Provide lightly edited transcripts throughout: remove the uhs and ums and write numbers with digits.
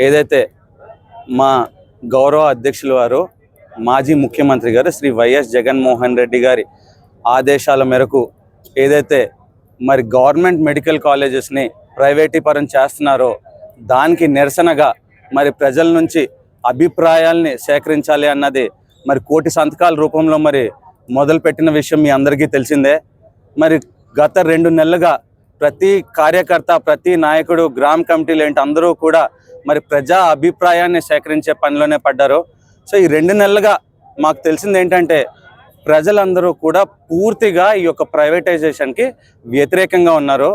ఏదైతే మా గౌరవ అధ్యక్షుల వారు మాజీ ముఖ్యమంత్రి గారు శ్రీ వైఎస్ జగన్మోహన్ రెడ్డి గారి ఆదేశాల మేరకు ఏదైతే మరి గవర్నమెంట్ మెడికల్ కాలేజెస్ని ప్రైవేటీకరణ చేస్తున్నారో దానికి నిరసనగా మరి ప్రజల నుంచి అభిప్రాయాల్ని సేకరించాలి అన్నది మరి కోటి సంతకాల రూపంలో మరి మొదలుపెట్టిన విషయం మీ అందరికీ తెలిసిందే. మరి గత 2 నెలలుగా ప్రతి కార్యకర్త, ప్రతి నాయకుడు, గ్రామ కమిటీలు ఏంటి అందరూ కూడా మరి ప్రజా అభిప్రాయాన్ని సేకరించే పనిలోనే పడ్డారు. సో ఈ 2 నెలలుగా మాకు తెలిసింది ఏంటంటే ప్రజలందరూ కూడా పూర్తిగా ఈ యొక్క ప్రైవేటైజేషన్కి వ్యతిరేకంగా ఉన్నారు.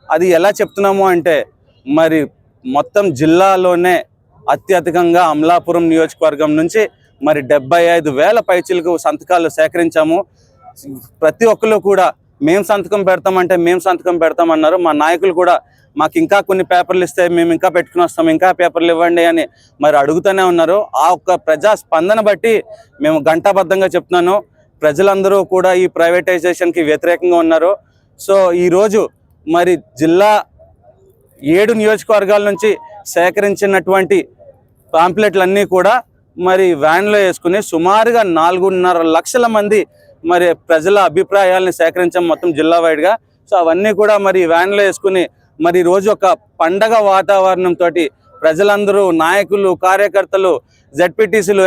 అది ఎలా చెప్తున్నాము అంటే మరి మొత్తం జిల్లాలోనే అత్యధికంగా అమలాపురం నియోజకవర్గం నుంచి మరి 75,000 పైచీలకు సంతకాలు సేకరించాము. ప్రతి ఒక్కరు కూడా మేము సంతకం పెడతామంటే మేము సంతకం పెడతామన్నారు. మా నాయకులు కూడా మాకు ఇంకా కొన్ని పేపర్లు ఇస్తే మేము ఇంకా పెట్టుకుని వస్తాం, ఇంకా పేపర్లు ఇవ్వండి అని మరి అడుగుతూనే ఉన్నారు. ఆ ఒక్క ప్రజా స్పందన బట్టి మేము గంటాబద్ధంగా చెప్తున్నాను, ప్రజలందరూ కూడా ఈ ప్రైవేటైజేషన్కి వ్యతిరేకంగా ఉన్నారు. సో ఈరోజు మరి జిల్లా 7 నియోజకవర్గాల నుంచి సేకరించినటువంటి పాంప్లెట్లన్నీ కూడా మరి వ్యాన్లో వేసుకుని సుమారుగా 4.5 లక్షల మంది మరి ప్రజల అభిప్రాయాలను సేకరించాం మొత్తం జిల్లా వైడ్గా. సో అవన్నీ కూడా మరి వ్యాన్లో వేసుకుని మరి రోజు ఒక పండగ వాతావరణంతో ప్రజలందరూ, నాయకులు, కార్యకర్తలు, జెడ్పీటీసీలు,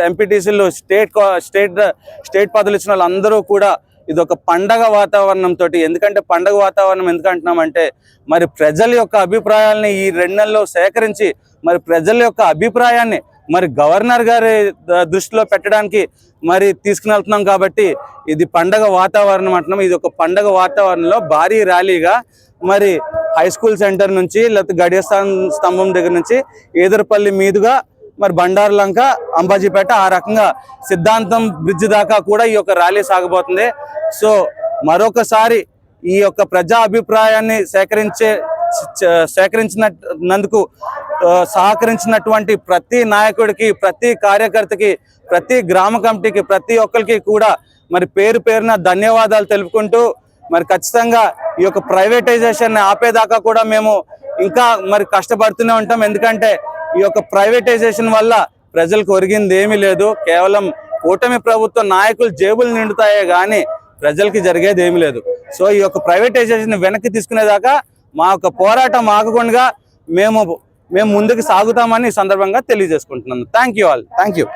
ఎంపీటీసీలు, స్టేట్ పదవులు ఇచ్చిన వాళ్ళందరూ కూడా ఇది ఒక పండగ వాతావరణంతో. ఎందుకంటే పండగ వాతావరణం ఎందుకు అంటున్నామంటే మరి ప్రజల యొక్క అభిప్రాయాలని ఈ 2 నెలల్లో సేకరించి మరి ప్రజల యొక్క అభిప్రాయాన్ని మరి గవర్నర్ గారి దృష్టిలో పెట్టడానికి మరి తీసుకుని వెళ్తున్నాం. కాబట్టి ఇది పండగ వాతావరణం అంటున్నాం. ఇది ఒక పండగ వాతావరణంలో భారీ ర్యాలీగా మరి హై స్కూల్ సెంటర్ నుంచి లేకపోతే గడియస్థాన్ స్తంభం దగ్గర నుంచి ఏదరపల్లి మీదుగా మరి బండారులంక, అంబాజీపేట, ఆ రకంగా సిద్ధాంతం బ్రిడ్జ్ దాకా కూడా ఈ యొక్క ర్యాలీ సాగబోతుంది. సో మరొకసారి ఈ యొక్క ప్రజా అభిప్రాయాన్ని సేకరించినందుకు సహకరించినటువంటి ప్రతి నాయకుడికి, ప్రతి కార్యకర్తకి, ప్రతి గ్రామ కమిటీకి, ప్రతి ఒక్కరికి కూడా మరి పేరు పేరున ధన్యవాదాలు తెలుపుకుంటూ మరి ఖచ్చితంగా ఈ యొక్క ప్రైవేటైజేషన్ ఆపేదాకా కూడా మేము ఇంకా మరి కష్టపడుతూనే ఉంటాం. ఎందుకంటే ఈ యొక్క ప్రైవేటైజేషన్ వల్ల ప్రజలకు ఒరిగింది ఏమీ లేదు. కేవలం కూటమి ప్రభుత్వ నాయకులు జేబులు నిండుతాయే కానీ ప్రజలకి జరిగేది ఏమీ లేదు. సో ఈ యొక్క ప్రైవేటైజేషన్ వెనక్కి తీసుకునేదాకా మా యొక్క పోరాటం ఆగకుండా మేము ముందుకు సాగుతామని ఈ సందర్భంగా తెలియజేసుకుంటున్నాను. Thank you all. Thank you.